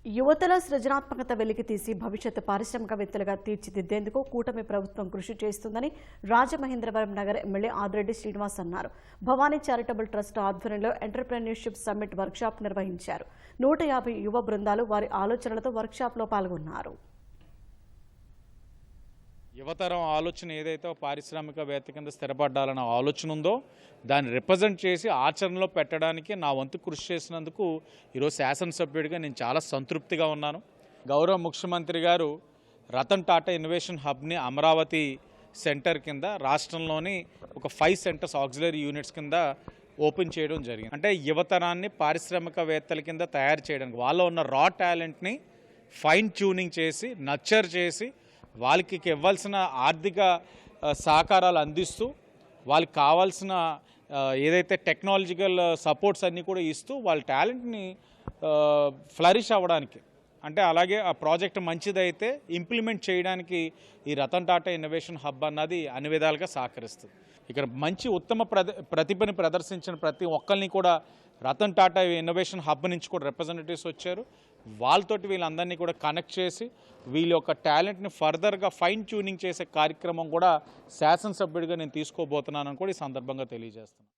యువతల సృజనాత్మకత వెలికితీసి భవిష్యత్తు పారిశ్రామికవేత్తలుగా తీర్చిదిద్దేందుకు కూటమి ప్రభుత్వం కృషి చేస్తుందని రాజమహేంద్రవరం నగర ఎమ్మెల్యే ఆదిరెడ్డి శ్రీనివాస్ అన్నారు. భవానీ చారిటబుల్ ట్రస్ట్ ఆధ్వర్యంలో ఎంటర్‌ప్రెన్యూర్‌షిప్ సమ్మిట్ వర్క్షాప్ నిర్వహించారు. 150 యువ బృందాలు వారి ఆలోచనలతో వర్క్షాప్లో పాల్గొన్నారు. యువతరం ఆలోచన ఏదైతే పారిశ్రామికవేత్త కింద స్థిరపడాలన్న ఆలోచన ఉందో దాన్ని రిప్రజెంట్ చేసి ఆచరణలో పెట్టడానికి నా వంతు కృషి చేసినందుకు ఈరోజు శాసనసభ్యుడిగా నేను చాలా సంతృప్తిగా ఉన్నాను. గౌరవ ముఖ్యమంత్రి గారు రతన్ టాటా ఇన్నోవేషన్ హబ్ని అమరావతి సెంటర్ కింద రాష్ట్రంలోని ఒక 5 సెంటర్స్ ఆక్సిలరీ యూనిట్స్ కింద ఓపెన్ చేయడం జరిగింది. అంటే యువతరాన్ని పారిశ్రామికవేత్తల కింద తయారు చేయడానికి వాళ్ళలో ఉన్న రా టాలెంట్ని ఫైన్ ట్యూనింగ్ చేసి నర్చర్ చేసి వాళ్ళకి ఇవ్వాల్సిన ఆర్థిక సహకారాలు అందిస్తూ వాళ్ళకి కావాల్సిన ఏదైతే టెక్నాలజికల్ సపోర్ట్స్ అన్నీ కూడా ఇస్తూ వాళ్ళ టాలెంట్ని ఫ్లరిష్ అవ్వడానికి అంటే అలాగే ఆ ప్రాజెక్ట్ మంచిదైతే ఇంప్లిమెంట్ చేయడానికి ఈ రతన్ టాటా ఇన్నోవేషన్ హబ్ అన్నది అన్ని విధాలుగా సహకరిస్తుంది. ఇక్కడ మంచి ఉత్తమ ప్రతిభని ప్రదర్శించిన ప్రతి ఒక్కరిని కూడా రతన్ టాటా ఇన్నోవేషన్ హబ్ నుంచి కూడా రిప్రజెంటేటివ్స్ వచ్చారు. వాళ్ళతోటి వీళ్ళందరినీ కూడా కనెక్ట్ చేసి వీళ్ళ యొక్క టాలెంట్ని ఫర్దర్గా ఫైన్ ట్యూనింగ్ చేసే కార్యక్రమం కూడా శాసనసభ్యుడిగా నేను తీసుకోబోతున్నానని కూడా ఈ సందర్భంగా తెలియజేస్తున్నాను.